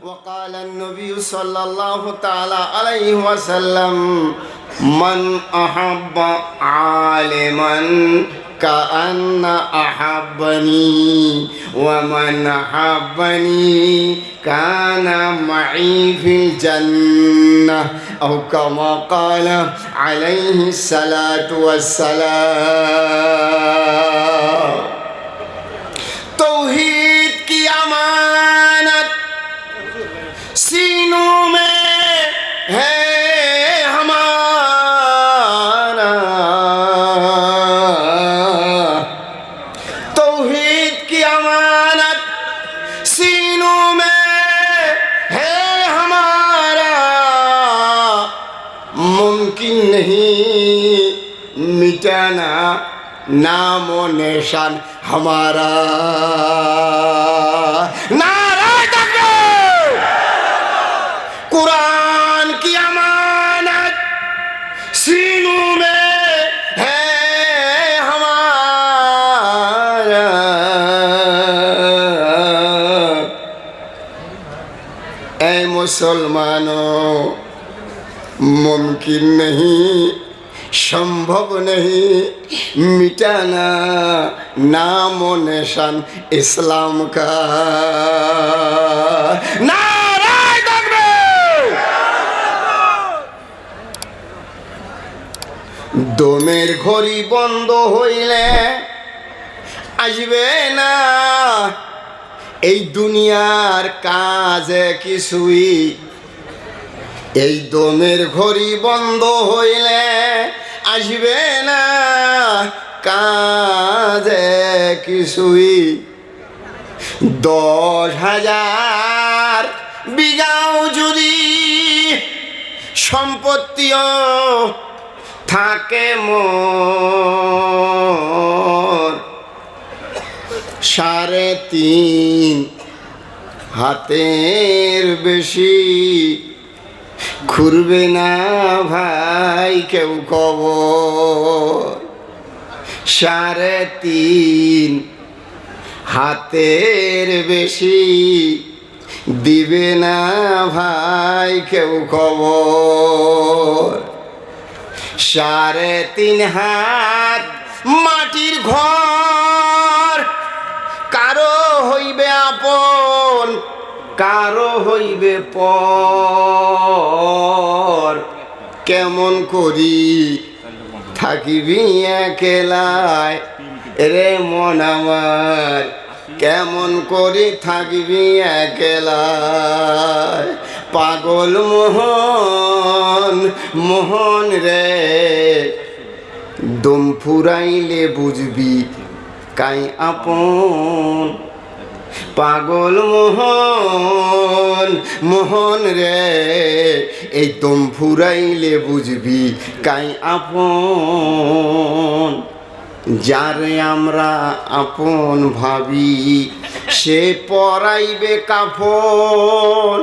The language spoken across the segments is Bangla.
وقال النبي صلى الله تعالى عليه وسلم من أحب عالما كأن أحبني ومن أحبني كان معي في الجنة أو كما قال عليه الصلاة والسلام तौहीद की अमानत सीनों में है हमारा तौहीद की अमानत सीनों में है हमारा मुमकिन नहीं मिटाना नामो निशान हमारा नारा तकबीर कुरान की अमानत सीनों में है हमारा ऐ मुसलमानों मुमकिन नहीं संभव नहीं मिटाना नाम और निशान इस्लाम का नारा तकबीर দমের ঘড়ি বন্ধ হইলে আসবে না এই দুনিয়ার কাজে কিছুই এই দমের ঘড়ি বন্ধ হইলে আসবে না কাজে কিছুই 10,000 বিঘাও যদি সম্পত্তিও থাকে মোর 3.5 হাতের বেশি খুরবে না ভাই কেউ কবর 3.5 হাতের বেশি দিবে না ভাই কেউ কবর 3.5 হাত মাটির ঘর কারো হইবে আপন কারো হইবে পর কেমন করি থাকিবি একলাই রে মন আমার কেমন করি থাকিবি একলাই পাগল মোহন মোহন রে দম ফুরাইলে বুঝবি কাই আপন পাগল মোহন মোহন রে এই দম ফুরাইলে বুঝবি কাই আপন যারে আমরা আপন ভাবি সে পরাইবে কাফন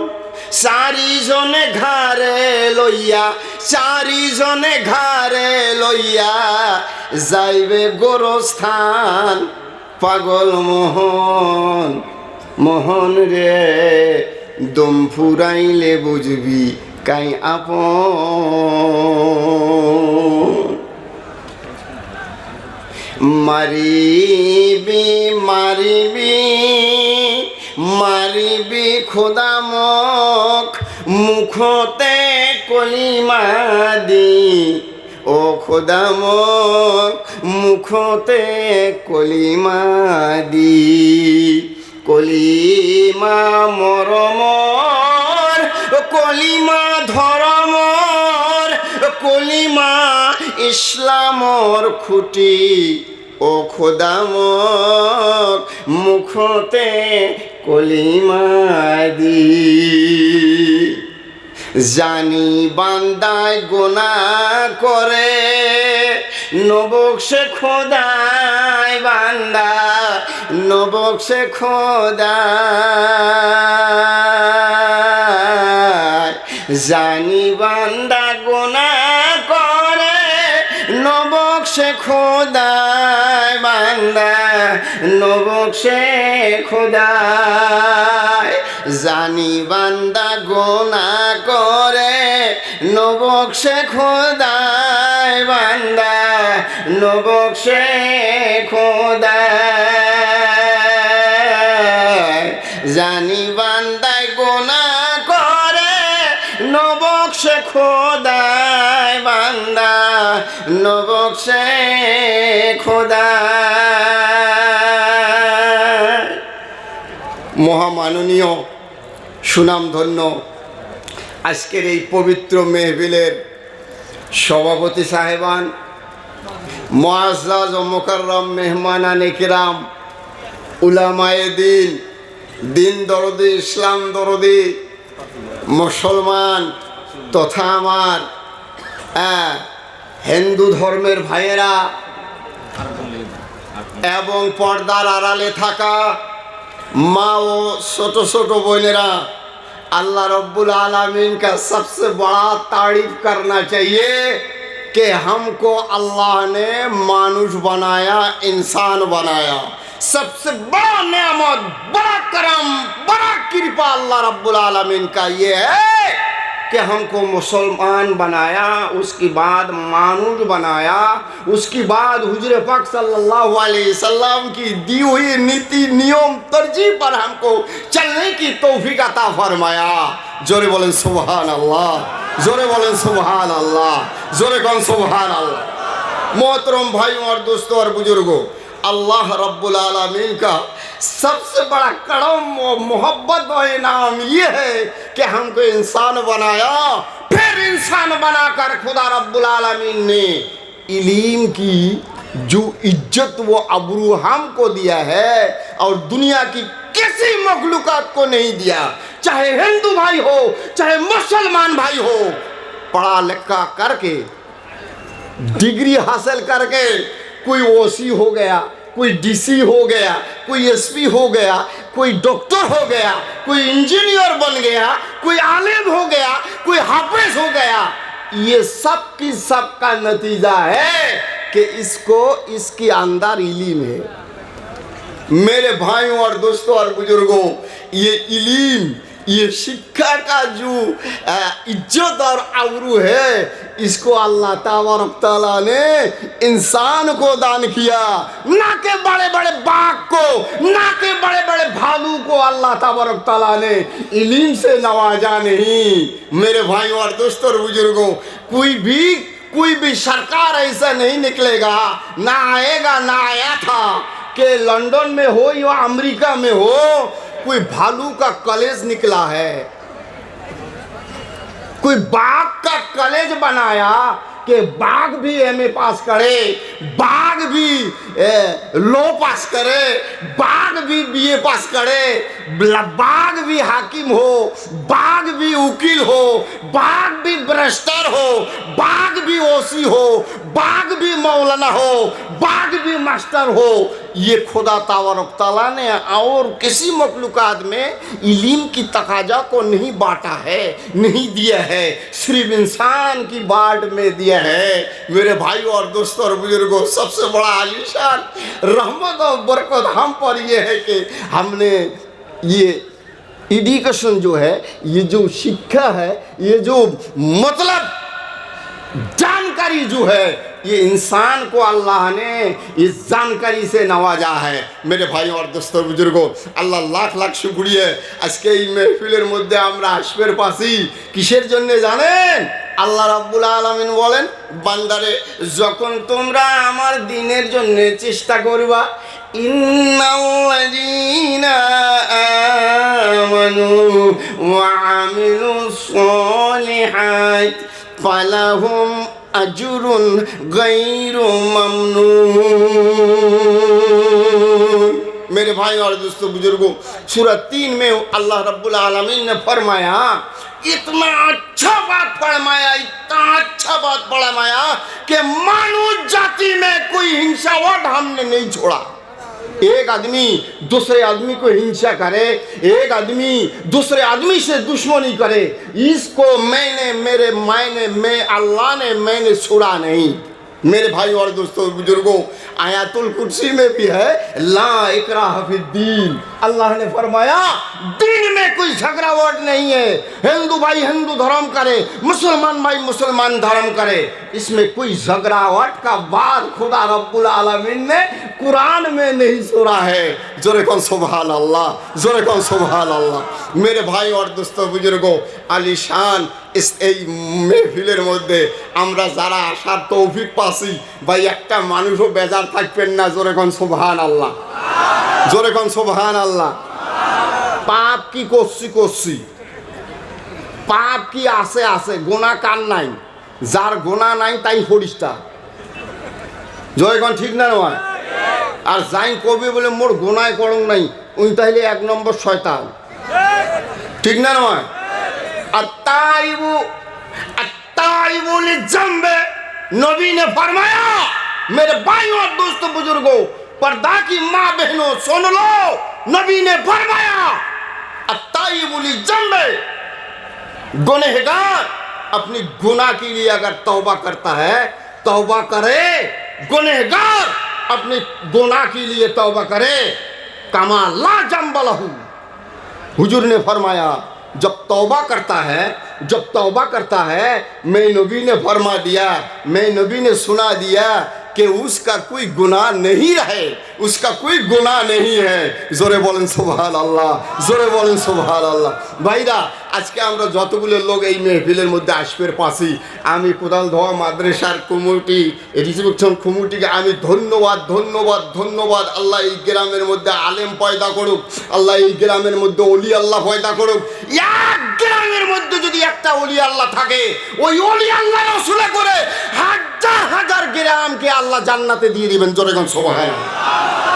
4 জনে ঘাড়ে লইয়া 4 জনে ঘাড়ে লইয়া যাইবে গোরস্থান পাগল মোহন মোহন রে দম ফুরাইলে বুঝবি কাই আপন মারিবি মারিবি মারিবি খোদা মুখ মুখতে কলিমা দি ও খোদা মুখ মুখতে কলিমা দি কলিমা মরমর কলিমা ধরমর কলিমা ইসলামর খুঁটি ও খোদা মুখ মুখতে কলিমা দি জানি বান্দায় গুনাহ করে নবকশে খোদায় বান্দা নবকশে খোদায় জানি বান্দা গুনাহ করে নবকশে নবকশে খোদায় বান্দা নবকশে খোদায় জানি বান্দা গুনাহ করে নবকশে খোদায় বান্দা নবকশে খোদায় জানি বান্দায় গুনাহ করে নবকশে খোদায় বান্দা নবকশে খোদায়। মহামাননীয় সুনামধন্য আজকের এই পবিত্র মেহফিলের সভাপতি সাহেবান, মুআজ্জাজ ও মুকাররম মেহমানানে কিরাম, উলামায়ে দিন, দিন দরদি, ইসলাম দরদি মুসলমান তথা আমার হিন্দু ধর্মের ভাইয়েরা এবং পর্দার আড়ালে থাকা মা ও ছোট ছোট বোনেরা, अल्लाह रब्बुल आलमीन का सबसे बड़ा तारीफ करना चाहिए कि हमको अल्लाह ने मानुष बनाया, इंसान बनाया। सबसे बड़ा नेमत, बड़ा करम, बड़ा कृपा अल्लाह रब्बुल आलमीन का ये है कि हमको मुसलमान बनाया, उसके बाद मानुष बनाया, उसके बाद हुजूर पाक सल्लल्लाहु अलैहि वसल्लम की दी हुई नीति नियम तरजीह पर हमको चलने की तौफीक अता फरमाया। जोरे बोलें सुभान अल्लाह, जोरे बोलें सुभान अल्लाह, जोरे कौन सुभान अल्लाह। मोहतरम भाइयों और दोस्तों और बुजुर्गों, अल्लाह रब्बुल आलमीन का सबसे बड़ा करम और मोहब्बत और इनाम ये है कि हमको इंसान बनाया, फिर इंसान बनाकर खुदा रब्बुल आलमीन ने इल्म की जो इज्जत वो अबरू हमको दिया है और दुनिया की किसी मखलूकात को नहीं दिया। चाहे हिंदू भाई हो, चाहे मुसलमान भाई हो, पढ़ा लिखा करके डिग्री हासिल करके कोई ओसी हो गया, कोई डीसी हो गया, कोई एसपी हो गया, कोई डॉक्टर हो गया, कोई इंजीनियर बन गया, कोई आलिम हो गया, कोई हाफिज हो गया, ये सब की सब का नतीजा है कि इसको इसके अंदर इल्म है। मेरे भाइयों और दोस्तों और बुजुर्गों, ये इल्म, ये शिक्षा का जो इज्जत और आबरू है, इसको अल्लाह तबारक तआला ने इंसान को दान किया, ना के बड़े बड़े बाघ को, ना के बड़े बड़े भालू को अल्लाह तबारक तआला ने इल्म से नवाजा नहीं। मेरे भाइयों और दोस्तों और बुजुर्गों, कोई भी सरकार ऐसा नहीं निकलेगा, ना आएगा, ना आया था कि लंदन में हो या अमेरिका में हो कोई भालू का कॉलेज निकला है, कोई बाघ का कॉलेज बनाया कि बाघ भी एमए पास करे, बाघ भी लॉ पास करे, बाघ भी बीए पास करे, बाघ भी हाकिम हो, बाघ भी वकील हो, बाघ भी बैरिस्टर हो, बाघ भी ओसी हो, बाघ भी मौलाना हो, बाघ भी मास्टर हो। ये खुदा तबारक तआला ने और किसी मखलूकात में इल्म की तकाजा को नहीं बांटा है, नहीं दिया है, सिर्फ इंसान की बाट में दिया है। मेरे भाइयों और दोस्तों और बुजुर्गों, सबसे बड़ा आलीशान रहमत और बरकत हम पर यह है कि हमने ये एजुकेशन जो है, ये जो शिक्षा है, ये जो मतलब जानकारी जो है, ये इंसान को अल्लाह ने इस जानकारी से नवाजा है। मेरे भाई और दोस्तों बुजुर्गों, আল্লাহ লাখ লাখ শুকরিয়া। আজকে এই মেহফিলের মধ্যে আমরা আসবের পাশি কিসের জন্য জানেন? আল্লাহ রাব্বুল আলামিন বলেন, বান্দারে যখন তোমরা আমার দ্বীনের জন্য চেষ্টা করবা, ইন্নাল্লাযীনা আমানু ওয়া আমিলুস সলিহাত ফালাহুম अजुरुन गैरु ममनून। मेरे भाई और दोस्तों बुजुर्गों, सूरह 3 में अल्लाह रब्बुल आलमीन ने फरमाया, इतना अच्छा बात फरमाया, इतना अच्छा बात फरमाया कि मानव जाति में कोई हिंसावट हमने नहीं छोड़ा। एक आदमी दूसरे आदमी को हिंसा करे, एक आदमी दूसरे आदमी से दुश्मनी करे, इसको मैंने मेरे मायने में अल्लाह ने मैंने छोड़ा नहीं। मेरे भाई और दोस्तों बुजुर्गों, आयातुल कुर्सी में भी है ला इकराह फिद्दीन। अल्लाह ने फरमाया दीन में कोई झगड़ावट नहीं है। हिंदू भाई हिंदू धर्म करे, मुसलमान भाई मुसलमान धर्म करे, इसमें कोई झगड़ावट का बात खुदा रब्बुल आलमीन ने कुरान में नहीं सुना है। जोरे कौन सुभान अल्लाह, जोरे कौन सुभान अल्लाह। मेरे भाई और दोस्तों बुजुर्गों, आलिशान इस মেহফিলের মধ্যে আমরা যারা আসার তৌফিক পাচ্ছি, ভাই একটা মানুষও বেজার থাকবেন না। জোরে কোন সুবহান আল্লাহ, জোরে কোন সুবহান আল্লাহ। পাপ কি করছি, পাপ কি আছে, গোনা কার নাই? যার গোনা নাই তাই ফরিস্তা। জোরে কোন ঠিক না নয়? আর যাই কবি বলে মোর গোনায় করং নাই, উনি তাহলে 1 নম্বর শয়তান। ঠিক না নয়? नबी ने फरमाया, मेरे भाई और दोस्तों बुजुर्गों, पर्दा की माँ बहनों सुन लो, नबी ने फरमाया अत्ताइबुल जंबे, गुनहगार अपनी गुनाह के लिए अगर तौबा करता है, तौबा करे, गुनहगार अपने गुनाह के लिए तौबा करे, कमा ला जंबलहू। हुजूर ने फरमाया जब तौबा करता है, मैं नबी ने फरमा दिया, मैं नबी ने सुना दिया कि उसका कोई गुनाह नहीं रहे, उसका कोई गुनाह नहीं है। जोरे बोलें सुभान अल्लाह, जोरे बोलें सुभान अल्लाह। भाईरा আজকে আমরা যতগুলো লোক এই মেহফিলের মধ্যে আসবের পাশি, আমি কোদালধোয়া মাদ্রাসার কমিটি রিসিপশন কমিটিকে আমি ধন্যবাদ। আল্লাহ এই গ্রামের মধ্যে আলেম পয়দা করুক, আল্লাহ এই গ্রামের মধ্যে ওলি আল্লাহ পয়দা করুক। এক গ্রামের মধ্যে যদি একটা ওলি আল্লাহ থাকে, ওই ওলি আল্লাহ রসুল করে হাজার গ্রামকে আল্লাহ জান্নাতে দিয়ে দিবেন। জোরে কোন সুবহানাল্লাহ,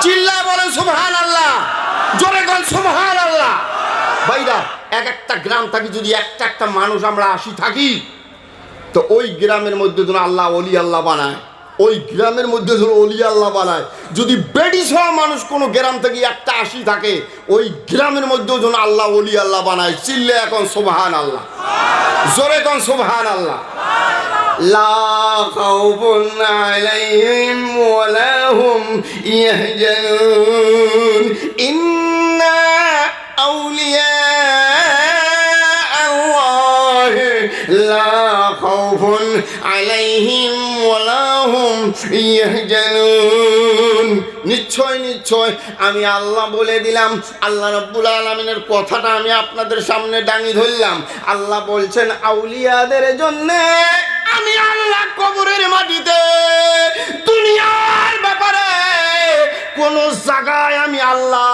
চিল্লায় বলেন সুবহানাল্লাহ, জোরে কোন সুবহানাল্লাহ। ভাইরা একটা গ্রাম থাকি যদি একটা মানুষ আমরা 80 থাকি, তো ওই গ্রামের মধ্যে যেন আল্লাহ ওলি আল্লাহ বানায়, ওই গ্রামের মধ্যে যেন ওলি আল্লাহ বানায়। যদি বেডি সহ মানুষ কোনো গ্রাম থেকে 80 থাকে, ওই গ্রামের মধ্যেও যেন আল্লাহ ওলি আল্লাহ বানায়। চিল্লে এখন সুবহান আল্লাহ, জোরে কোন সুবহান আল্লাহ। লা খাউফুন আলাইহিম ওয়া লা হুম ইয়াহজানুন ইন্না আউলিয়া আল্লাহ লা খাউফুন আলাইহিম ওয়া লা হুম ইয়াহজানুন। নিশ্চয় আমি আল্লাহ বলে দিলাম, আল্লাহ রাব্বুল আলামিনের কথাটা আমি আপনাদের সামনে ডাঙি ধরলাম। আল্লাহ বলছেন আউলিয়াদের জন্য আমি আল্লাহ কবরের মাটিতে দুনিয়ার ব্যাপারে কোন জায়গায় আমি আল্লাহ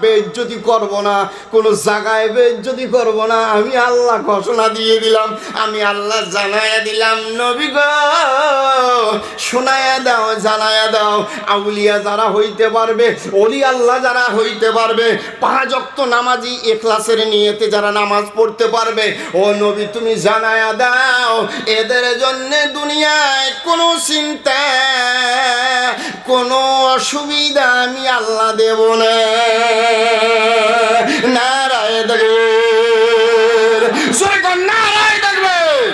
বেইজ্জতি করব না, কোন জায়গায় বেইজ্জতি করব না। আমি আল্লাহ ঘোষণা দিয়ে দিলাম, আমি আল্লাহ জানায়া দিলাম। নবী গো শোনায়া দাও, জানায়া দাও, আউলিয়া যারা হইতে পারবে, ওলি আল্লাহ যারা হইতে পারবে, 5 ওয়াক্ত নামাজি ইখলাসের নিয়তে যারা নামাজ পড়তে পারবে, ও নবী তুমি জানায়া দাও, এদের জন্য দুনিয়ায় কোনো চিন্তা, কোনো অসুবিধা আমি আল্লাহ দেব না। নারায়ে তাকবীর, জোরে কোন নারায়ে তাকবীর।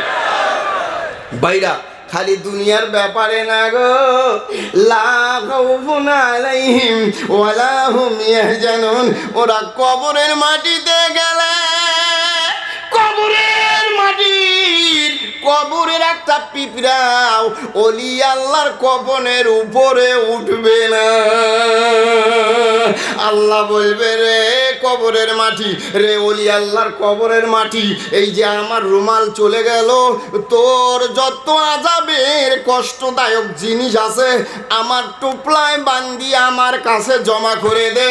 ভাইরা খালি দুনিয়ার ব্যাপারে না গো, লা খাউফুন আলাইহিম ওয়া লা হুম ইয়াহজানুন। ওরা কবরের মাটিতে গেলে, কবরের মাটির কবরের একটা পিঁপড়াও ওলি আল্লাহর কবরের উপরে উঠবে না। আল্লাহ বলবে রে কবরের মাটি, রে ওলি আল্লাহর কবরের মাটি, এই যে আমার রুমাল চলে গেল, তোর যত আযাবের কষ্টদায়ক জিনিস আছে আমার টুপলায় বান্ধি আমার কাছে জমা করে দে।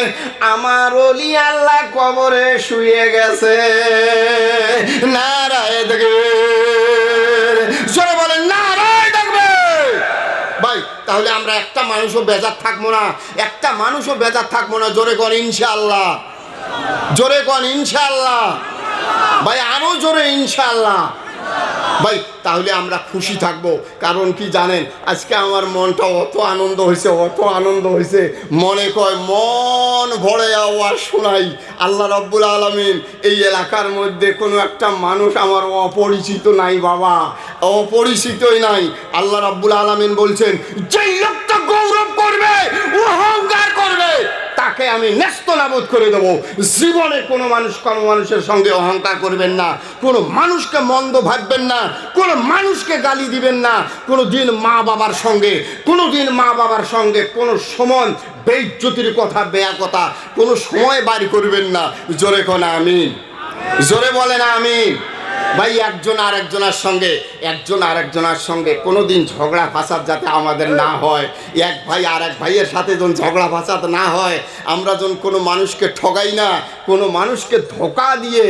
আমার ওলি আল্লাহ কবরে শুয়ে গেছে। নারায়ে তাকবীর, জোরে বলেন নারায়ে তাকবীর। ভাই তাহলে আমরা একটা মানুষও বেজার থাকবো না, একটা মানুষও বেজার থাকবো না। জোরে কর ইনশাআল্লাহ, জোরে কর ইনশাআল্লাহ। ভাই আরো জোরে ইনশাআল্লাহ। ভাই তাহলে আমরা খুশি থাকবো। কারণ কি জানেন, আজকে আমার মনটা অত আনন্দ হয়েছে, মনে কয় মন ভরে আওয়াজ শোনাই। আল্লাহ রাব্বুল আলামিন এই এলাকার মধ্যে কোনো একটা মানুষ আমার অপরিচিত নাই বাবা, অপরিচিতই নাই। আল্লাহ রাব্বুল আলামিন বলছেন, যেই লোকটা গৌরব করবে, অহংকার করবে, তাকে আমি নেস্তনাবুদ করে দেবো। জীবনে কোনো মানুষের সঙ্গে অহংকার করবেন না, কোনো মানুষকে মন্দ ভাববেন না, কোনো মানুষকে গালি দিবেন না, কোনো দিন মা বাবার সঙ্গে কোনো সময় বেইজ্জতির কথা, বেয়া কথা কোনো সময় বাড়ি করবেন না। জোরে কোন আমিন, জোরে বলেন আমিন। ভাই, একজন আরেকজনের সঙ্গে কোনো দিন ঝগড়া ফাসাদ যাতে আমাদের না হয়, এক ভাই আর এক ভাইয়ের সাথে যখন ঝগড়া ফাসাদ না হয়, আমরা যখন কোনো মানুষকে ঠগাই না, কোনো মানুষকে ধোঁকা দিয়ে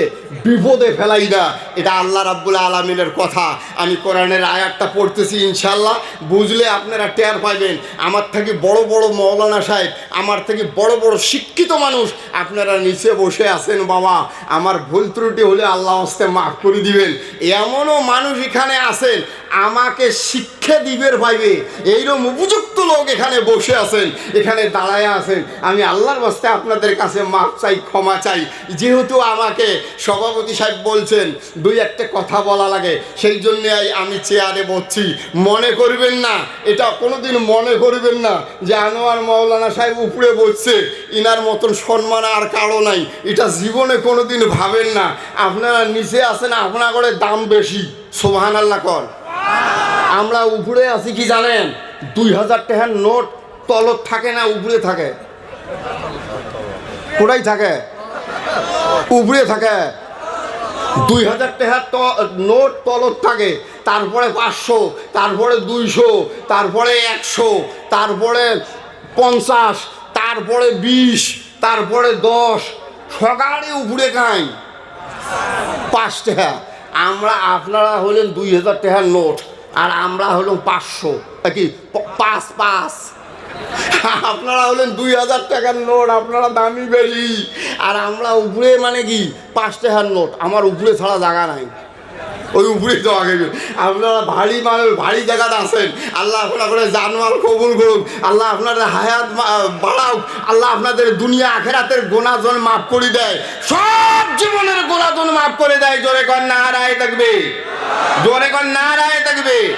বিপদে ফেলাই না, এটা আল্লাহ রাব্বুল আলামিনের কথা। আমি কোরআনের আয়াতটা পড়তেছি, ইনশাল্লাহ বুঝলে আপনারা টের পাইবেন। আমার থেকে বড় বড় মৌলানা সাহেব, আমার থেকে বড় বড় শিক্ষিত মানুষ আপনারা নিচে বসে আছেন। বাবা, আমার ভুল ত্রুটি হলে আল্লাহ হস্তে মাফ করে দিবেন। এমনও মানুষ এখানে আছেন আমাকে শিক্ষা দিবের পাইবে, এইরকম উপযুক্ত লোক এখানে বসে আছেন, এখানে দাঁড়ায় আছেন। আমি আল্লাহর বাস্তে আপনাদের কাছে মাফ চাই, ক্ষমা চাই। যেহেতু আমাকে সভাপতি সাহেব বলছেন দুই একটা কথা বলা লাগে, সেই জন্যে আমি চেয়ারে বসছি। মনে করবেন না, এটা কোনোদিন মনে করবেন না যে আনোয়ার মাওলানা সাহেব উপরে বসছে, ইনার মতন সম্মান আর কারো নাই, এটা জীবনে কোনোদিন ভাবেন না। আপনারা নিচে আছেন, আপনার করে দাম বেশি। সুবহানাল্লাহ কর। আমরা উপরে আছি কি জানেন? 2000 টাকার নোট তলত থাকে না, উপরে থাকে। কোথায় থাকে? উপরে থাকে। 2000 টাকার নোট তলত থাকে, তারপরে 500, তারপরে 200, তারপরে 100, তারপরে 50, তারপরে 20, তারপরে 10, সকালে উপরে খাই 5 টাকা। আপনারা হলেন 2000 টাকার নোট, আর আমরা হলাম 500 কি 5 আপনারা হলেন 2000 টাকার নোট, আপনারা দামি বেশি, আর আমরা উপরে মানে কি 5 টাকার নোট। আমার উপরে ছাড়া জায়গা নাই, ওই উপরে তো আগে। আপনারা ভারী মানুষ, ভারী জায়গাতে আছেন। আল্লাহ আপনার করে জানমাল কবুল করুক, আল্লাহ আপনাদের হায়াত বাড়াউক, আল্লাহ আপনাদের দুনিয়া আখেরাতের গুনাহজন মাফ করে দেয়, সব জীবনের গুনাহজন মাফ করে দেয়। জোরে কর নারায়ে তাকবীর, জোরে কর নারায়ে তাকবীর।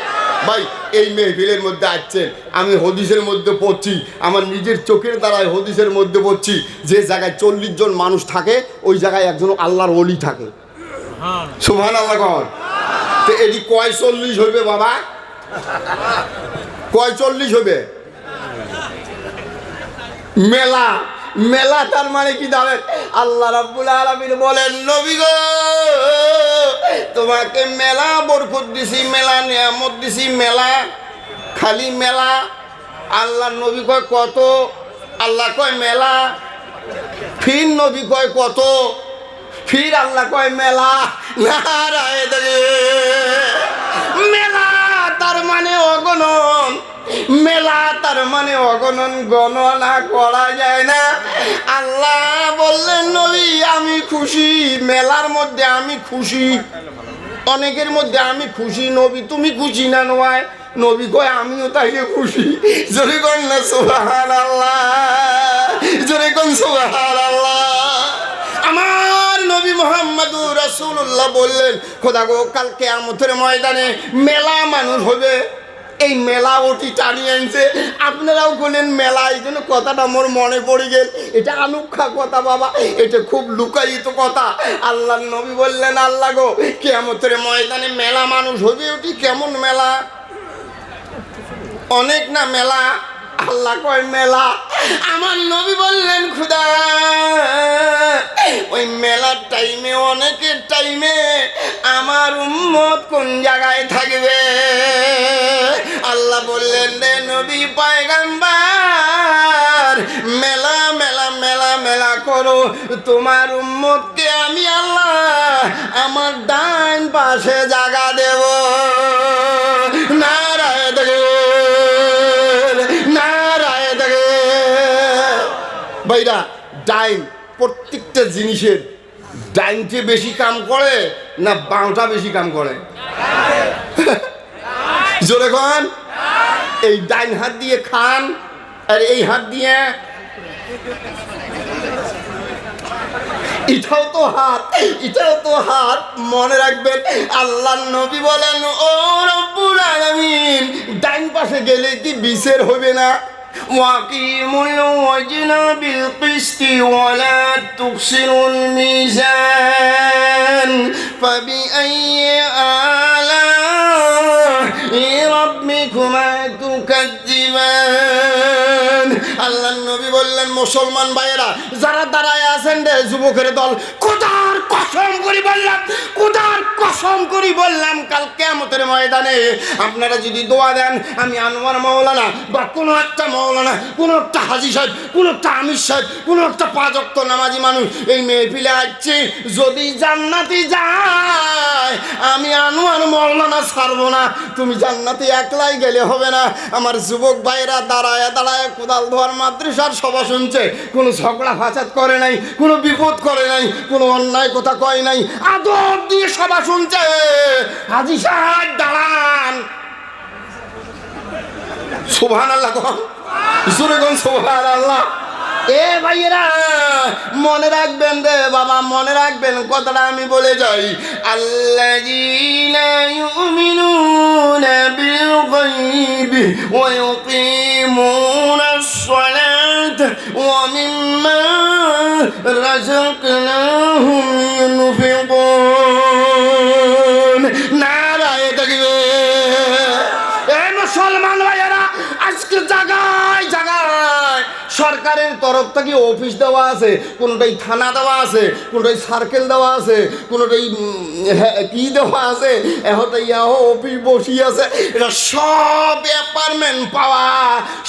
ভাই, এই মেহফিলের মধ্যে আসছেন, আমি হদিসের মধ্যে পড়ছি, আমার নিজের চোখের দ্বারাই হদিসের মধ্যে পড়ছি, যে জায়গায় 40 জন মানুষ থাকে ওই জায়গায় একজন আল্লাহর ওলি থাকে। সুবহানাল্লাহ কর। তো এটি কয় 40 হইবে বাবা? কয় 40 হইবে? মেলা, মেলা তার মানে কি জানেন? আল্লাহ রাব্বুল আলামিন বলেন, নবী গো, তোমাকে মেলা বরকত দিছি, মেলা নিয়ামত দিছি, মেলা, খালি মেলা। আল্লাহ নবী কয় কত? আল্লাহ কয় মেলা। ফির নবী কয় কত? ফির আল্লাহ কয় মেলা। নারায়ে তাকবীর। মেলা তার মানে অগণন, মেলা তার মানে অগণন, গণনা করা যায় না। আল্লাহ বললেন, নবী আমি খুশি, মেলার মধ্যে আমি খুশি, অনেকের মধ্যে আমি খুশি। নবী তুমি খুশি না নয়? নবী কয় আমিও তাইলে খুশি। জোরে কোন না সুবহানাল্লাহ, জোরে কোন সুবহানাল্লাহ। আমার নবী মুহাম্মদুর রাসূলুল্লাহ বললেন, খোদা গো, কাল কিয়ামতের ময়দানে মেলা মানুষ হবে। এই মেলা ওটি টানিয়ে আনছে, আপনারাও বলেন মেলা। এই জন্য কথাটা আমার মনে পড়ে গেল। এটা আনুক্ষা কথা বাবা, এটা খুব লুকায়িত কথা। আল্লাহ নবী বললেন, আল্লাহ গো, কিয়ামতের ময়দানে মেলা মানুষ হবে। ওটি কেমন মেলা? অনেক না মেলা? আল্লাহ কয় মেলা। আমার নবী বললেন, খুদা ওই মেলার টাইমে, অনেকের টাইমে আমার উম্মত কোন জায়গায় থাকবে? আল্লাহ বললেন, রে নবী পয়গম্বর, মেলা মেলা মেলা মেলা করো, তোমার উম্মতকে আমি আল্লাহ আমার ডান পাশে জায়গা দেব। নারায়ে তাকবীর, নারায়ে তাকবীর। ভাইরা, ডাইন প্রত্যেকটা জিনিসের ডাইনটা বেশি কাম করে না বাঁটা বেশি কাম করে? জোরে কোন। এই ডাইন হাত দিয়ে খান, আর এই হাত দিয়ে এটাও তো হাত, এটাও তো হাত। মনে রাখবেন আল্লাহর নবী বলেন, ও রব্বুল আলামিন, ডাইন পাশে গেলে কি বিচার হবে না? ওয়াকিমুল ওয়াজনা বিল কিসতি ওয়া লা তুকসিরুল মিজান ফাবিআইয়ি আলা'i রাব্বিকুমা তুকাজ্জিবান। আল্লাহর নবী বললেন, মুসলমান ভাইয়েরা যারা দাঁড়ায় আছেন রে যুবকের দল, খোদার কসম করে বললাম, খোদার কসম করে বললাম, কাল কিয়ামতের ময়দানে আপনারা যদি দোয়া দেন, আমি আনোয়ার মাওলানা বা কোনো একটা মাওলানা, কোনো একটা হাজী সাহেব, কোনো একটা আমির সাহেব, কোনো একটা পাঁচ ওয়াক্ত নামাজি মানুষ এই মেহফিলে আসছে, যদি জান্নাতে যায় আমি আনোয়ার মাওলানা ছাড়বো না। তুমি জান্নাতে একলাই গেলে হবে না। আমার যুবক ভাইরা দাঁড়ায় দাঁড়ায় কোদাল ধোয়ার মাদ্রাসার সভা শুনছে, কোনো ঝগড়া ফাসাদ করে নাই, কোনো বিপদ করে নাই, কোনো অন্যায় কথা কয় নাই, আদর দিয়ে সভা শুনছে। হাজী সাহেব দাঁড়ান, সুবহানাল্লাহ কোন, জোরে কোন সুবহানাল্লাহ। এ ভাইয়েরা মনে রাখবেন রে বাবা, মনে রাখবেন কথাটা আমি বলে যাই। আল্লাযীনা ইউমিনুনা বিল গায়বি ওয়া ইউকিমুনাস সালাতা ওয়া মিম্মা রাযাকনাহুম ইউনফিকুন। নারায়ে তাকবীর। এ মুসলমান ভাইয়েরা, আজকে জায়গায় জায়গায় সরকারের তরফ থেকে অফিস দেওয়া আছে, কোনোটাই থানা দেওয়া আছে, কোনোটাই সার্কেল দেওয়া আছে, কোনোটাই কি দেওয়া আছে, এহটাই অফিস বসি আছে। এটা সব অ্যাপার্টমেন্ট পাওয়া,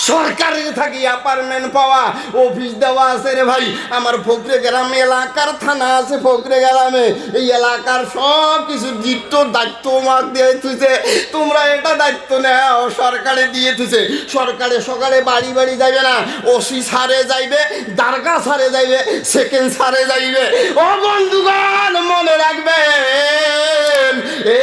সরকারের থাকি অ্যাপার্টমেন্ট পাওয়া, অফিস দেওয়া আছে রে ভাই। আমার ফকরে গ্রাম এলাকার থানা আছে, ফকরে গ্রামে এই এলাকার সব কিছু জিত দায়িত্ব মাক দিয়ে থুছে। তোমরা এটা দায়িত্ব নেও, সরকারে দিয়ে থুছে। সরকারে সকালে বাড়ি বাড়ি যাবে না, ওসি সারে যাইবে, দারগা সারে যাইবে, সেকেন্ড সারে যাইবে। ও বন্ধুগণ মনে রাখবেন,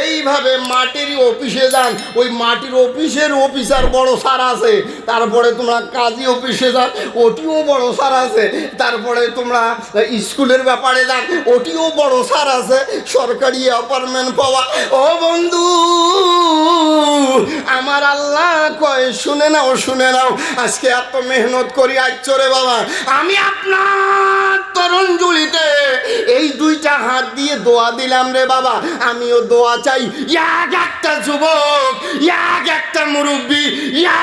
এইভাবে মাটির অফিসে যান, ওই মাটির অফিসের অফিসার বড় স্যার আছে। তারপরে তোমরা কাজী অফিসে যান, ওটিও বড় স্যার আছে। তারপরে তোমরা স্কুলের ব্যাপারে যান, ওটিও বড় স্যার আছে। সরকারি অ্যাপার্টমেন্ট পাওয়া, ও বন্ধু আমার আল্লাহ কয়, শুনে নাও শুনে নাও, আজকে এত মেহনত করি আসছো রে বাবা, আমি আপনার তরুণ জুলিতে এই দুইটা হাত দিয়ে দোয়া দিলাম রে বাবা। আমিও দোয়া চাই, এক একটা যুবক, এক একটা মুরব্বী,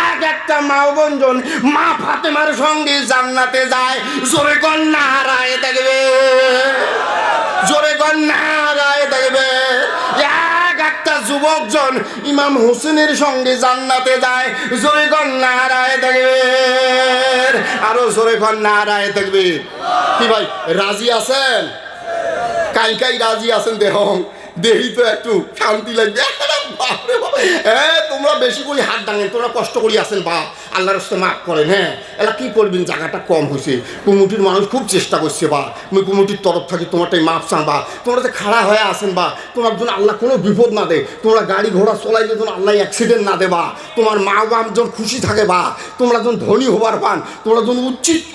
এক একটা মা বন্ধন মা ফাতেমার সঙ্গে জান্নাতে যায়। জোরে কর নারায়ে তাকবীর, জোরে কর নারায়ে তাকবীর। একটা যুবকজন ইমাম হোসেনের সঙ্গে জান্নাতে যায়। জোরে কর নারায়ে তাকবীর, আরো জোরে কর নারায়ে তাকবীর। কি ভাই রাজি আছেন? কাই কাই রাজি আছেন? দেহি তো একটু শান্তি লাগবে। তোমরা বেশি করে হাত ডাঙেন, তোমরা কষ্ট করি আছেন বা আল্লাহর রাস্তায় মাফ করেন। হ্যাঁ এলা কি করবেন, জায়গাটা কম হয়েছে, কমিটির মানুষ খুব চেষ্টা করছে বা আমি কমিটির তরফ থেকে তোমারটাই মাফ চান বা তোমরা যে খাড়া হয়ে আসেন বা তোমার জন্য আল্লাহ কোনো বিপদ না দে, তোমরা গাড়ি ঘোড়া চলাইলে যেন আল্লাহ অ্যাক্সিডেন্ট না দেবা, তোমার মা বাপ যেন খুশি থাকে বা তোমরা যেন ধনী হবার পান, তোমরা যেন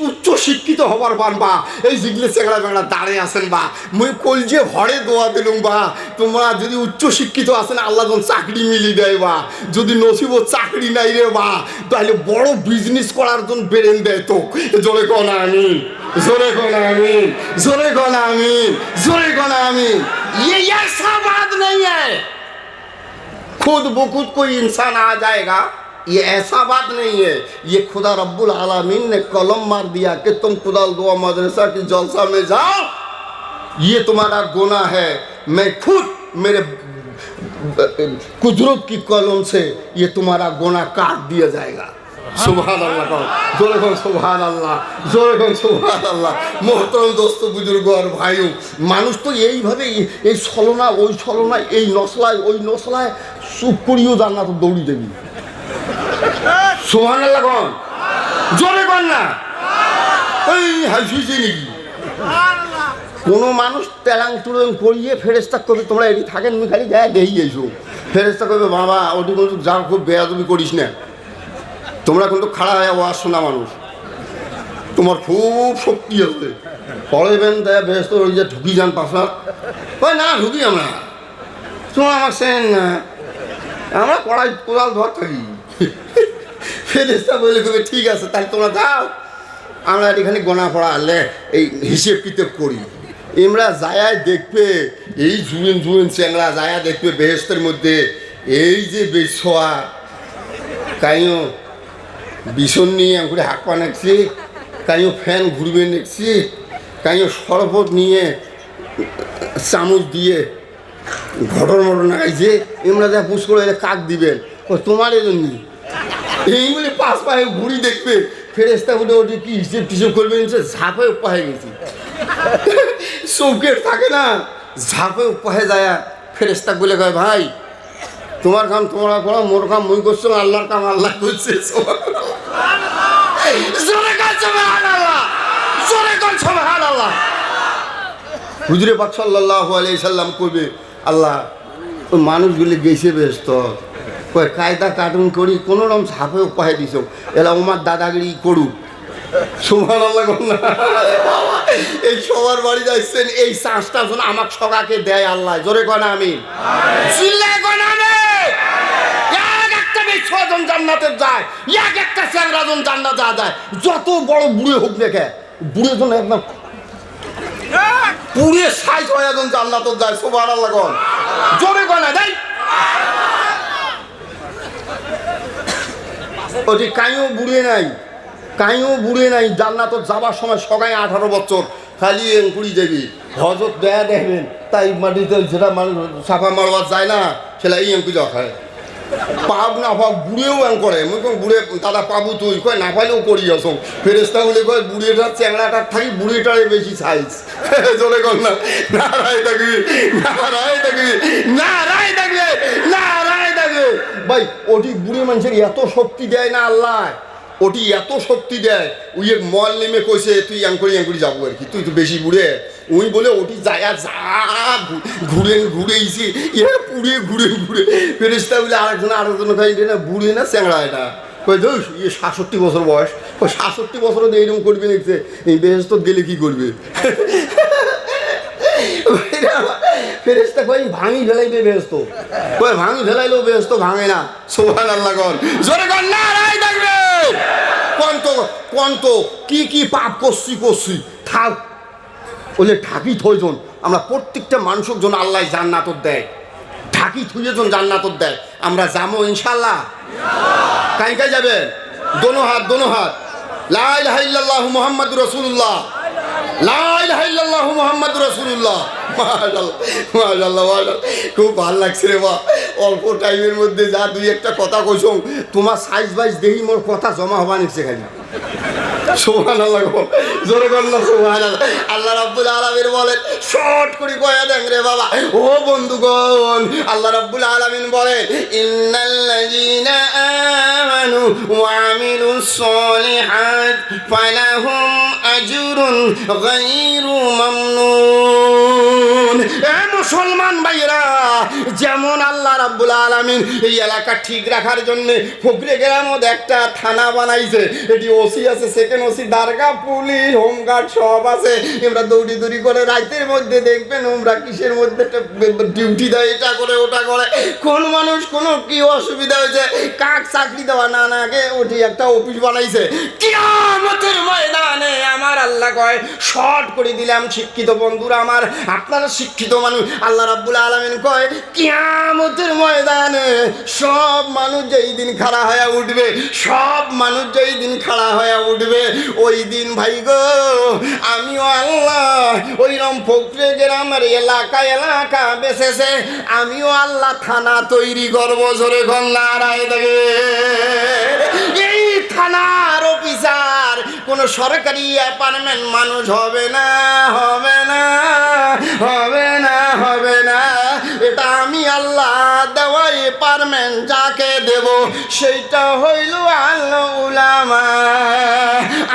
উচ্চ শিক্ষিত হবার পান বা এই জিগলে চেংড়া বেড়া দাঁড়িয়ে আসেন বা মুই কলজে ভরে দোয়া দিলুম বা তোমরা যদি উচ্চ শিক্ষিত আসেন আল্লাহ যেন চাকরি মিলি দেয় বা যদি নসিব চাকরি নাই রে বা তাহলে বড় বিজনেস করার জন্য বেরেন দেয়। তো জোরে কোন আমিন, জোরে কোন আমিন, জোরে কোন আমিন, জোরে কোন আমিন। ये ऐसा बात नहीं है खुद ब खुद कोई इंसान आ जाएगा, ये ऐसा बात नहीं है। ये खुदा रब्बुल आलमीन ने कलम मार दिया कि तुम खुदाल दुआ मदरसा की जलसा में जाओ, ये तुम्हारा गुनाह है, मैं खुद मेरे कुदरत की कलम से ये तुम्हारा गुनाह काट दिया जाएगा। सुभान अल्लाह कहो, जोरे कहो सुभान अल्लाह, जोरे कहो सुभान अल्लाह। मोहतरम दोस्त बुजुर्ग और भाइयों, মানুষ তো এইভাবে এই ছলনা ওই ছলনা, এই নসলায় ওই নসলায় চুপ করিও জান্নাত দৌড়ি দেবি। সুবহান আল্লাহ কন, জোরে কন না, এই হাসিছে নাকি? কোনো মানুষ তেলাং তুলং করিয়ে ফেরেস্তা করবে, তোমরা এটি থাকেন আমি খালি যায় দেই এসো, ফেরেস্তা করবে বাবা ওটি কিন্তু যা খুব বেয়াদবি করিস না। তোমরা কিন্তু খাড়া হয়ে ওয়াজ শোনা মানুষ, তোমার খুব শক্তি আছে, পড়াইবেন তাই বেহেস্ত ওই যে ঢুকি যান পাশার ওই না ঢুকি আমরা তোমার আমার সেন না আমরা কড়াই কোদাল ধর থাকি ফেরেস্তা বলে কবে ঠিক আছে তাহলে তোমরা যাও আমরা এখানে গোনা পড়া আনলে এই হিসেব কিতাব করি আমরা যায়ায় দেখবে এই জুয়েন জুয়েন চ্যাংরা যায়া দেখবে বেহেস্তের মধ্যে এই যে বেছোয়া কাইও বিছন নিয়ে করে হাঁক পা নাকছি কাইও ফ্যান ঘুরবে নেছি কাইও শরবত নিয়ে চামচ দিয়ে ঘটন মটন আইছে আমরা যা পুষ করে কাক দিবেন ও তোমার এই জন্য এইগুলি পাশ পায়ে ঘুরি দেখবে ফেরেস্তা বলে ওটি কি হিসেব টিসেব করবে ঝাঁপে উপাহে গেছি চৌকের থাকে না ঝাঁপে উপাহে যায় ফেরেস্তা বলে কয় ভাই তোমার কাম তোমরা করো মোর কাম মুই করছো আল্লাহর কাম আল্লাহ করছে হুজুরে পাক সাল্লাল্লাহু আলাইহি সাল্লাম কইবে আল্লাহ ওই মানুষগুলি গেছে ব্যস্ত কয় কায়দা কার্টুন করি কোনো রকম ঝাঁপে উপায় দিছ এলা আমার দাদাগিরি করুক সুবহানাল্লাহ এই সবার বাড়ি যাচ্ছেন এই চাষটা যেন আমাকে সকাকে দেয় আল্লাহ জোরে কয় না আমি চিল্লায় কয় না আমি এক একটা মেয়ে ছজন জান্নাতে যায় এক একটা চ্যাংরাজন জান্নাতে যায় যত বড় বুড়ে হোক দেখে বুড়ে জন একদম পুরে ৬০ জন জান্নাতে যায় সুবহানাল্লাহ কোন জোরে কয় না দেয় ওটি কাইও বুড়ে নাই জান্নাত যাবার সময় সবাই ১৮ বছর খালি এঙ্কুড়ি যাবি হজরত দেয়া দেখবেন তাই মাটিতে যেটা মানুষ সাফা মারবার যায় না সেটা এই এঙ্কুড়ি যাওয়া খায় পাব না পাব বুড়েও এং করে মুই কম বুড়ে দাদা পাবো তুই কয় না পাইলেও করি আসো ফেরেস্তা বলে কয় বুড়িটার চ্যাংড়াটার থাকি বুড়িটারে বেশি সাইজ চলে কর না রায় থাকবি ভাই ওটি বুড়ি মানুষের এত শক্তি দেয় না আল্লাহ ওটি এত শক্তি দেয় ওই এক মল নেমে কইছে তুই আঙ্কড়ি যাবো আর কি তুই তো বেশি বুড়ে ওই বলে ওটি যায়া যা ঘুরেইছি ঘুরে ফেরেস্তা বলে আরেকজন খাই না বুড়ে না চ্যাংড়া এটা কই দোষ ৬৭ বছর বয়স ওই ৬৭ বছরও এইরকম করবে দেখছে এই বেহেশত গেলে কি করবে ফেরেস্তা কই ভাঙি ফেলাইবে বেহেশত কই ভাঙি ফেলাইলেও বেহেশত ভাঙে না সুবহানাল্লাহ কোন জোরে কোন নারায়ে তাকবীর কোন তো কি পাপ করছি থাক বলে ঢাকি থইজন আমরা প্রত্যেকটা মানুষের জন্য আল্লাহ জান্নাত দেয় ঢাকি থইজন জান্নাত দেয় আমরা যাবো ইনশাআল্লাহ কাই যাবেন দোনো হাত লা ইলাহা ইল্লাল্লাহু মুহাম্মাদুর রাসূলুল্লাহ লা ইলাহা ইল্লাল্লাহু মুহাম্মাদুর রাসূলুল্লাহ মাশাআল্লাহ খুব ভালো লাগছে রে বা অল্প টাইমের মধ্যে যা দুই একটা কথা কইছো তোমার সাইজ বাইজ দেহি মোর কথা জমা হবা নিচ্ছে খালি সুবহানাল্লাহ জোরে বলনা সুবহানাল্লাহ আল্লাহ রাব্বুল আলামিন বলেন শর্ট করে কয়া দেন রে বাবা ও বন্ধুগণ আল্লাহ রাব্বুল আলামিন বলেন ইন্নাল্লাযীনা আমানু ওয়া আমিলুস সলিহাত ফালাহুম আজরুন গায়রু মামনুন এ মুসলমান ভাইরা যেমন আল্লাহ রাব্বুল আলামিন এই এলাকা ঠিক রাখার জন্য ফকরে গ্রামে একটা থানা বানাইছে এটি ওসি আছে সেকেন্ড ওসি দারগা পুলিশ হোমগার্ড সব আছে আমরা দৌড়ি করে রাতের মধ্যে দেখবেন আমরা কিসের মধ্যে ডিউটি দেয় এটা করে ওটা করে কোন মানুষ কোনো কি অসুবিধা হয়েছে কাক চাকরি দেওয়া না আগে ওটি একটা অফিস বানাইছে কিয়ামতের ময়দানে আমার আল্লাহ কয় শর্ট করে দিলাম শিক্ষিত বন্ধুরা আমার আপনারা শিক্ষিত মানুষ আল্লাহ রাব্বুল আলামিন কয় কিয়ামতের ময়দানে সব মানুষ যেই দিন খাড়া হয়ে উঠবে ওই দিন ভাই গো আমিও আল্লাহ ওইরকম ফকরে গ্রামের এলাকা বেসেছে আমিও আল্লাহ থানা তৈরি করবো জোরে ঘন নারায় দেখে এই থানার অফিসার কোন সরকারি অ্যাপার্টমেন্ট মানুষ হবে না এটা আমি আল্লাহ দেওয়া অ্যাপার্টমেন্ট যাকে দেব সেইটা হইল আল্লাহ উলামা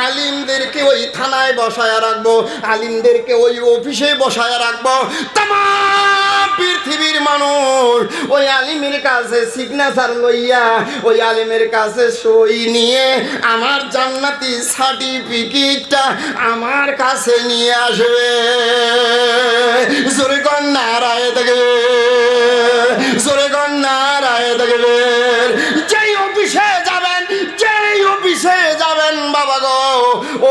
আলিমদেরকে ওই থানায় বসায় রাখবো আলিমদেরকে ওই অফিসে বসায় রাখবো তামাম পৃথিবীর মানুষ ওই আলিমের কাছে সিগনেচার লইয়া ওই আলিমের কাছে সই নিয়ে আমার জান্নাতি সার্টিফিকেটটা আমার কাছে নিয়ে আসবে। জোরে কোন নারায়ে তাকবীর, জোরে কোন নারায়ে তাকবীর। যেই অফিসে যাবেন, যেই অফিসে যাবেন বাবা গো,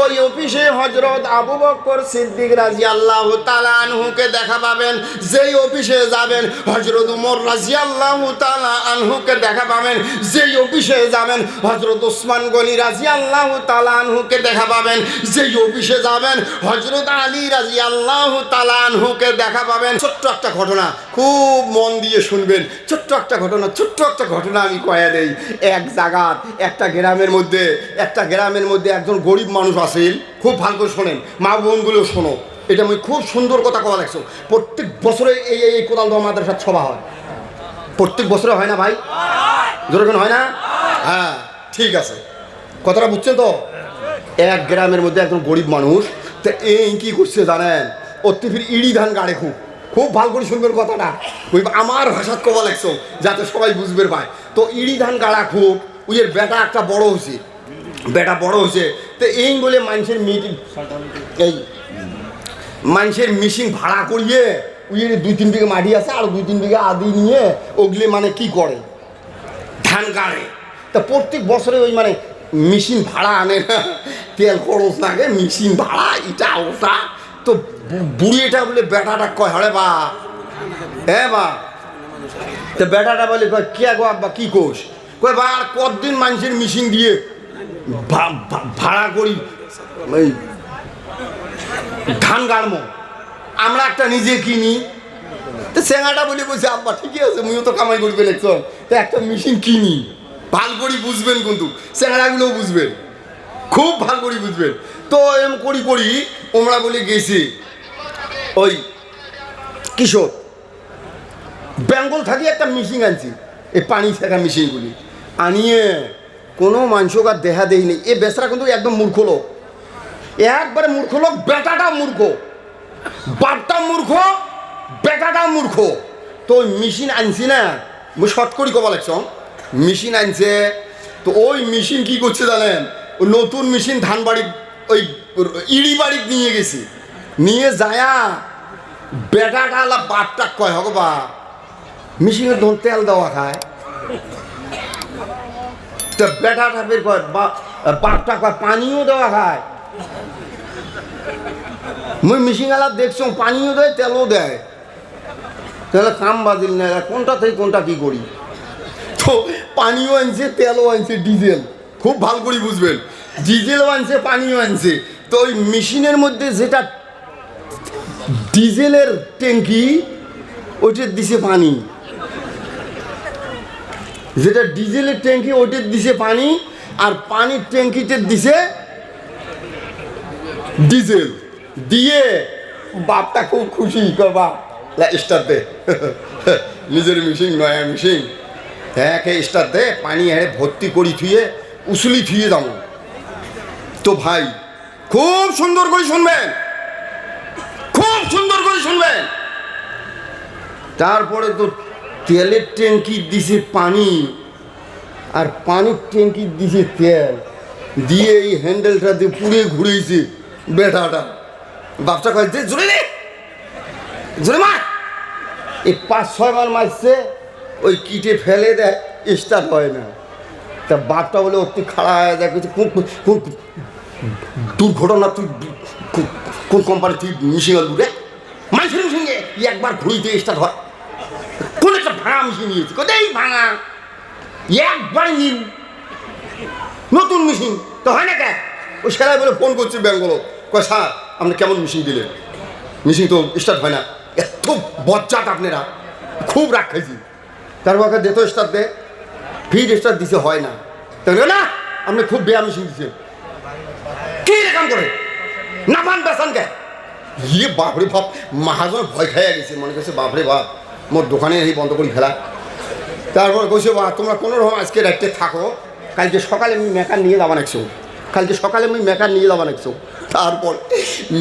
ওই অফিসে হযরত আবু বকর সিদ্দিক রাদিয়াল্লাহু তাআলা আনহুকে দেখা পাবেন। যেই অফিসে যাবেন হযরত উমর রাদিয়াল্লাহু তাআলা আনহুকে দেখা পাবেন। যেই অফিসে যাবেন হযরত ওসমান গনি রাদিয়াল্লাহু তাআলা আনহুকে দেখা পাবেন। যেই অফিসে যাবেন হযরত আলী রাদিয়াল্লাহু তাআলা আনহুকে দেখা পাবেন। ছোট্ট একটা ঘটনা, খুব মন দিয়ে শুনবেন। ছোট্ট একটা ঘটনা আমি কয়ে দেই। এক জায়গাত একটা গ্রামের মধ্যে একজন গরিব মানুষ আছেন। খুব ভালো করে শোনেন, মা বোনগুলো শোনো, এটা আমি খুব সুন্দর কথা কওয়া দেখছো। প্রত্যেক বছরে এই কোদালদহ মাদ্রাসার সভা হয়। প্রত্যেক বছরে হয় না ভাই? যেরকম হয় না? হ্যাঁ ঠিক আছে, কথাটা বুঝছেন তো? এক গ্রামের মধ্যে একজন গরিব মানুষ, তো এই কি করছে জানেন? অতিফির ইড়ি ধান গাড়ে খুব ভালো করে শুনবেন কথাটা, ওই আমার ভাষাত কবা লাগছো যাতে সবাই বুঝবে পায়। তো ইড়ি ধান গাড়া খুব, ওই বেটা একটা বড় হয়েছে, তো এই বলে মানুষের মিশিং ভাড়া করিয়ে ওই 2-3 বিঘা মাটি আছে আর 2-3 বিঘা আদি নিয়ে ওগুলি মানে কি করে, ধান গাড়ে। তা প্রত্যেক বছরে ওই মানে মেশিন ভাড়া আনে না, তেল খরচ লাগে, মেশিন ভাড়া এটা ওটা। তো বুড়িটা বলে বেটাটা কয়, হরে বা হ্যাঁ বা, তো বেটাটা বলে কে গো আব্বা কি কোষ, কয় বা আর কতদিন মানুষের মেশিন দিয়ে ভাড়া করি ওই ধান গাড়মো, আমরা একটা নিজে কিনি। তো সেঙাটা বলে বলছে আব্বা ঠিকই আছে, মুইও তো কামাই করবে দেখছো, তো একটা মেশিন কিনি। ভাল করি বুঝবেন, কিন্তু সেঙাটাগুলোও বুঝবেন, খুব ভাল করি বুঝবেন। তো এম করি আমরা বলে গেছি ওই কিশোর বেঙ্গল থাকি একটা মেশিন আনছি, এই পানি ছেঁকা মেশিনগুলি আনিয়ে কোনো মানুষকে আর দেখা দেয়নি। এ বেচারা কিন্তু একদম মূর্খ লোক, একবারে মূর্খ লোক। বেটাটা মূর্খ, বাপটা মূর্খ, বেটাটা মূর্খ। তো ওই মেশিন আনছি না, মুই শর্ট করি কবা লাগছ, মেশিন আনছে। তো ওই মেশিন কি করছে জানেন? ওই নতুন মেশিন ধান বাড়ি ওই ইড়ি বাড়ি নিয়ে গেছি, নিয়ে যায়া বেটাটা আলা বাপটা কয় হক বা মেশিনের ধন তেল দেওয়া খায়। তো বেটাটা বের কয় বাপটা কয় পানিও দেওয়া খায়। মুই মেশিন আলা দেখছো পানিও দেয় তেলও দেয়, তাহলে কাম বাদিল না, কোনটা থেকে কোনটা কি করি। তো পানিও আনছে তেলও আনছে, ডিজেল, খুব ভালো করে বুঝবেন, ডিজেলও আনছে পানিও আনছে। তো ওই মেশিনের মধ্যে যেটা ডিজেলের ট্যাঙ্কি ওইটার দিছে পানি, যেটা ডিজেলের ট্যাঙ্কি ওইটার দিছে পানি, আর পানির ট্যাঙ্কিতে দিছে ডিজেল দিয়ে। বাপটা খুব খুশি, বাপ স্টার দে নিজের মেশিন, নয়া মেশিন, হ্যাঁ স্টার দে, পানি হ্যাঁ ভর্তি করি থুয়ে উসুলি থুয়ে যাও। তো ভাই খুব সুন্দর করে শুনবেন, খুব সুন্দর করে শুনবেন। তারপরে তো তেলের ট্যাঙ্কি দিছে পানি, আর পানির ট্যাঙ্কি দিছে তেল দিয়ে এই হ্যান্ডেলটা দিয়ে পুড়ে ঘুরেছে বেটাটা। বাপটা কয় যে জোরে রে, জোরে মার। এই 5-6 বার মারছে, ওই কিটে ফেলে দেয়, স্টার্ট হয় না। তা বাপটা বলে অতি খাড়া হয়ে যায়, কোন দুর্ঘটনা, তুই কোন কোম্পানি তুই মেশিন দূরে মানুষের সঙ্গে একবার ঘুরিতে স্টার্ট হয়, কোন একটা ভাঙা মেশিন নিয়েছি, কোথায় ভাঙা, একবার নিন নতুন মেশিন তো হয় না কে। ওই সেলাই বলে ফোন করছে বেঙ্গল, কয় স্যার আপনি কেমন মেশিন দিলেন, মেশিন তো স্টার্ট হয় না। এত বজ্জাত আপনারা, খুব রাগ খাইছি। তারপর যেত স্টার্ট দে, ফির স্টার্ট দিছে হয় না। তাহলে না আপনি খুব বেয়া মেশিন দিচ্ছেন, কি রেকাম করে না পান বেসান কে। ইয়ে বাপরে বাপ, মহাজন ভয় খাইয়া গেছে, মনে করছে বাপরে বাপ মোর দোকানে এই বন্ধ করি ফেলা। তারপর কইছে বা তোমরা কোনো রকম আজকে রাখতে থাকো, কালকে সকালে আমি মেকার নিয়ে যাবা নাকছো, কালকে সকালে আমি মেকার নিয়ে যাবা নাকছো। তারপর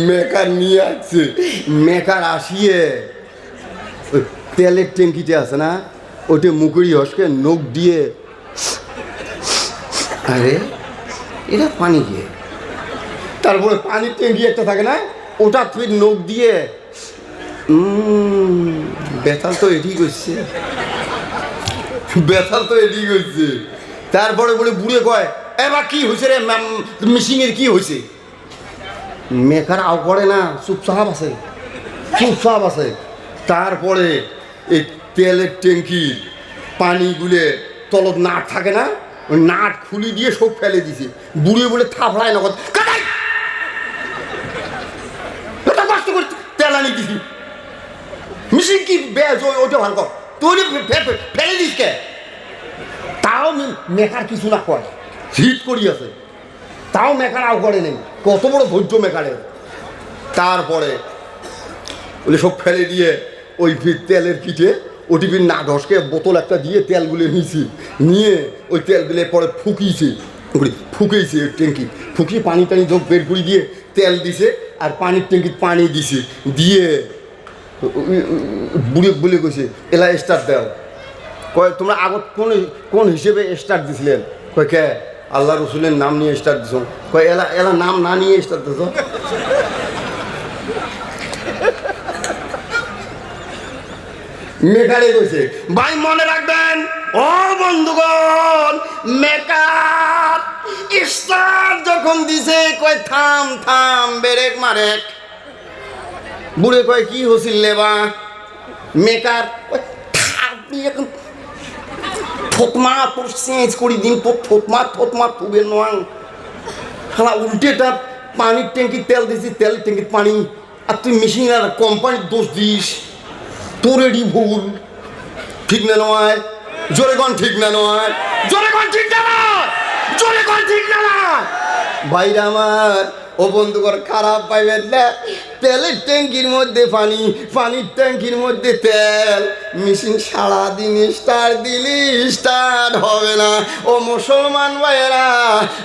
মেকার নিয়ে আসছে, মেকার আসিয়ে ওই তেলের ট্যাঙ্কিতে আছে না, ওটা মুকুড়ি হসকে নখ দিয়ে, আরে এটা পানি দিয়ে, তারপরে পানির ট্যাঙ্কি একটা থাকে না, ওটা তুই নখ দিয়ে, বেতাল তো এটি করছে, বেতাল তো এটি করছে। তারপরে বলে বুড়ে কয়, এবার কি হয়েছে রে মিশিংয়ের কি হয়েছে? মেকার আও করে না, চুপচাপ আছে, চুপচাপ আছে। তারপরে এই তেলের ট্যাঙ্কির পানিগুলো তলত নাট থাকে না, ওই নাট খুলি দিয়ে সব ফেলে দিছে। বুড়িয়ে বলে থাপড়ায় নগদ কষ্ট করে তেল আনি দিছি, মিশিং কি বেশ ওইটা ভালো কর, তুই ফেলে দিস কে? তাও মেকার কিছু না কয়, হিট করি আছে, তাও মেকার আও করে নেই। কত বড় ধৈর্য মেকারের। তারপরে বলে সব ফেলে দিয়ে ওই তেলের পিঠে ওটিপির না ধসকে বোতল একটা দিয়ে তেলগুলো নিয়েছি, নিয়ে ওই তেলগুলো পরে ফুকিয়েছে, ফুকেছে ট্যাঙ্কি, ফুকিয়ে পানি টানি যোগ বের করে দিয়ে তেল দিছে আর পানির ট্যাঙ্কির পানি দিছে, দিয়ে বুড়ে বলে কইছে এলা স্টার্ট দাও। কয় তোমরা আগত কোন হিসেবে স্টার্ট দিছিলেন? কয় কে? আল্লাহ রসুলের নাম নিয়ে স্টার্ট দিছ। কয় এলা এলা নাম না নিয়ে স্টার্ট দিছ? মেকারে কইছে ভাই মনে রাখবেন ও বন্ধুগণ, মেকার স্টার্ট যখন দিছে কয় থাম থাম ব্রেক মারে। বুড়ে কয় কি হছিল লেবা? মেকার আপনি এখন থতমা তোর চেঞ্জ করি দিন, তোর থতমা তুবে নোয়াং খালা উল্টেটা পানির ট্যাঙ্কির তেল দিছি, তেলের ট্যাঙ্কির পানি, আর তুই মেশিন আর কোম্পানির দোষ দিস, তোর এডি ভুল। ঠিক না নয়? জোরে কন ঠিক না নয়? জোরে কন ঠিক না নয়? জোরে কন ঠিক না নয়? ভাইরা আমার ও বন্ধুগণ খারাপ পাইবেন না, তেলের ট্যাঙ্কির মধ্যে পানি, পানির ট্যাঙ্কির মধ্যে তেল, মেশিন সারাদিন স্টার্ট দিলি স্টার্ট হবে না। ও মুসলমান ভাইয়েরা,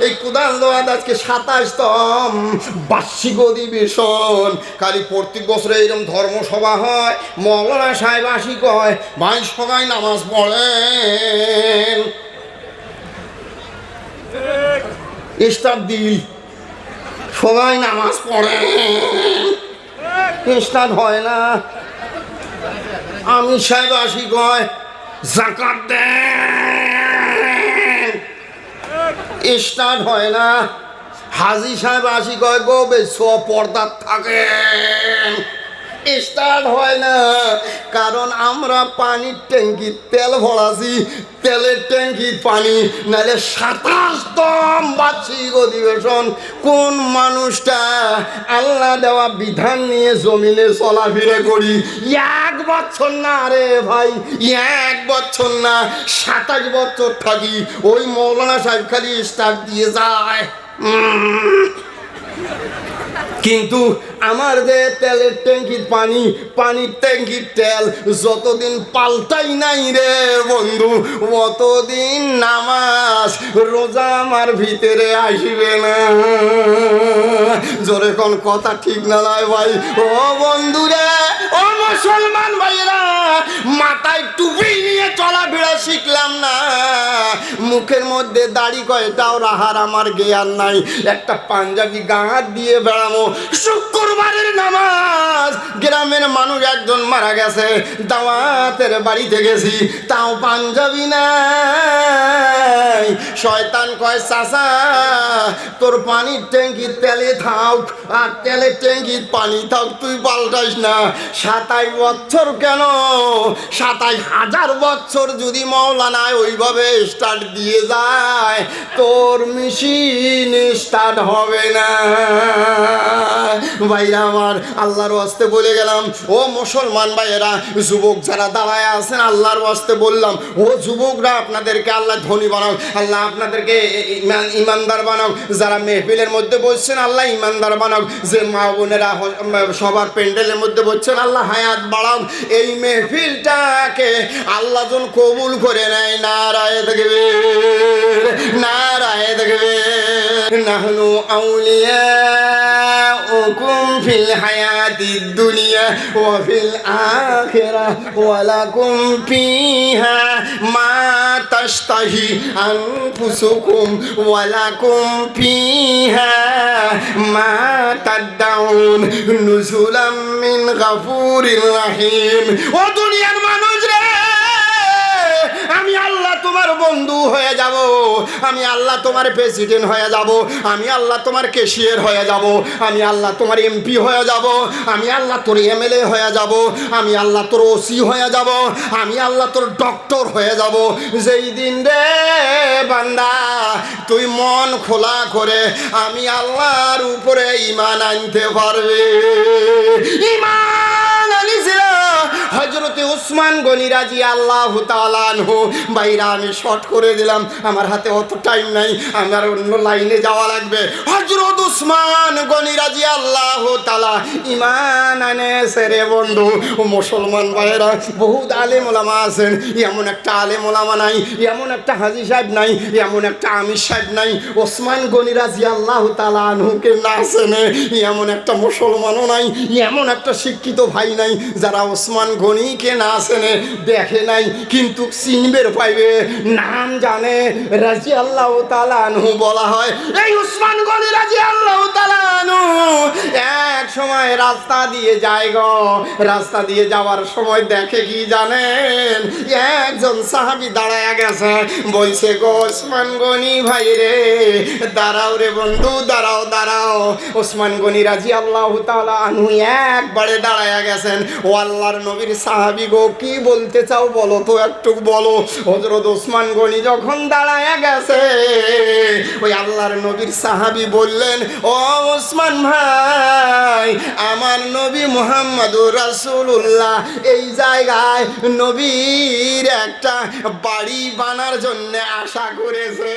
এই কুদাল দোয়াদ আজকে 27তম বার্ষিক অধিবেশন, খালি প্রত্যেক বছরে এরকম ধর্মসভা হয়, মৌলানা সাহেব আসি কয় ভাই সবাই নামাজ পড়েন, স্টার্ট দিল সবাই নামাজ পড়ে, স্টার্ট হয় না। আমি সাহেব আসি কয় যাকাত দেন, স্টার্ট হয় না। হাজি সাহেব আসি কয় গো বেশ পর্দার থাকেন, স্টার্ট হয় না। কারণ আমরা পানির ট্যাঙ্কির তেল ভরাছি, তেলের ট্যাঙ্কির পানি, নাহলে 27তম বার্ষিক অধিবেশন। কোন মানুষটা আল্লাহ দেওয়া বিধান নিয়ে জমিনে চলাফেরা করি 1 বছর না রে ভাই, 1 বছর না 27 বছর থাকি, ওই মৌলানা সাহেব খালি স্টার্ট দিয়ে যায়। কিন্তু আমার যে তেলের ট্যাঙ্কির পানি, পানির ট্যাঙ্কির তেল যতদিন পাল্টাই নাই রে বন্ধু, অতদিন নামাজ রোজা আমার ভিতরে আসবে না। জোরে কোন কথা ঠিক না নয় ভাই? ও বন্ধুরে, ও মুসলমান ভাইরা, মাথায় টুপি নিয়ে চলাফেরা শিখলাম না, মুখের মধ্যে দাড়ি কয়টাও রাহার আমার জ্ঞান নাই, একটা পাঞ্জাবি গাঁট দিয়ে বেড়ামো, শুক্রবারের নামাজ, গ্রামের মানুষ একজন মারা গেছে, দাওয়াতের বাড়িতে গেছি, তাও পাঞ্জাবি নাই। শয়তান কয় চাচা তোর পানির ট্যাঙ্কির তেলে থাক আর তেলের ট্যাঙ্কির পানি থাক, তুই পাল্টাইস না। 27 বছর কেন, 27,000 বছর যদি মৌলানায় ওইভাবে স্টার্ট দিয়ে যায়, তোর মেশিন স্টার্ট হবে না। ভাইরা আমার, আল্লাহর ওয়াস্তে বলে গেলাম, ও মুসলমান ভাইয়েরা, যুবক যারা দাঁড়ায় আছেন আল্লাহর ওয়াস্তে বললাম, ও যুবকরা আপনাদেরকে আল্লাহ ধনী বানাও, আল্লাহ আপনাদেরকে ইমানদার বানাও, যারা মেহফিলের মধ্যে বসছেন আল্লাহ ইমানদার বানাও, যে মা বোনেরা সবার প্যান্ডেলের মধ্যে বসছেন আল্লাহ হায়াত বাড়াও, এই মেহফিলটাকে আল্লাহ যখন কবুল করে নেয়, নারায়ে তাকবীর, নারায়ে তাকবীর। নাহনু আউলিয়া বালাউকুম ফিল হায়াতিদ দুনিয়া ওয়া ফিল আখিরাহ ওয়া লাকুম ফিহা মা তাশতাহি আনফুসুকুম ওয়া লাকুম ফিহা মা তাদউন নুজুলাম মিন গাফুরির রহিম। ও দুনিয়ার মানুষ রে, আমি আল্লাহ তোমার বন্ধু হয়ে যাব, আমি আল্লাহ তোমার প্রেসিডেন্ট হয়ে যাব, আমি আল্লাহ তোমার ক্যাশিয়ার হয়ে যাব, আমি আল্লাহ তোমার এমপি হয়ে যাব, আমি আল্লাহ তোর এমএলএ হয়ে যাব, আমি আল্লাহ তোর ওসি হয়ে যাব, আমি আল্লাহ তোর ডক্টর হয়ে যাব। যেই দিন রে বান্দা তুই মন খোলা করে আমি আল্লাহর উপরে ঈমান আনতে পারবে। ঈমান আনিছিল হযরতে উসমান গনি রাদিয়াল্লাহু তাআলা আনহু। ভাইরা আমি শর্ট করে দিলাম, আমার হাতে অত টাইম নাই, আমার অন্য লাইনে যাওয়া লাগবে। হযরত উসমান গনি রাদিয়াল্লাহু তাআলা ঈমান আনেছে রে বন্ধু। মুসলমান ভাইরা বহুত আলেম ওলামা আছেন, এমন একটা আলেম ওলামা নাই, এমন একটা হাজী সাহেব নাই, এমন একটা আমির সাহেব নাই ওসমান গনি রাদিয়াল্লাহু তাআলা আনহুকে না চেনে, এমন একটা মুসলমানও নাই, এমন একটা শিক্ষিত ভাই নাই যারা ওসমান গনিকে না চেনে, দেখে নাই কিন্তু চিনবের পাইবে, নাম জানে। রাদিয়াল্লাহু তাআলা আনহু বলা হয়। এই ওসমান গনি রাদিয়াল্লাহু তাআলা আনহু এক সময় রাস্তা দিয়ে যায় গো, রাস্তা দিয়ে যাওয়ার সময় দেখে কি জানেন, একজন সাহাবী দাঁড়ায় গেছে, বলছে গো ওসমান গনি ভাই রে, দাঁড়াও রে বন্ধু, দাঁড়াও দাঁড়াও। ওসমান গনি রাদিয়াল্লাহু তাআলা আনহু একবারে দাঁড়ায় গেছেন। ও আল্লাহর নবীর সাহাবী গো, কি বলতে চাও বলো তো, একটু বলো। হযরত ওসমান গনি যখন দাঁড়ায় গেছে, ওই আল্লাহর নবীর সাহাবী বললেন, ও ওসমান ভাই, আমার নবী মুহাম্মদুর রাসূলুল্লাহ এই জায়গায় নবীর একটা বাড়ি বানার জন্য আশা করেছে।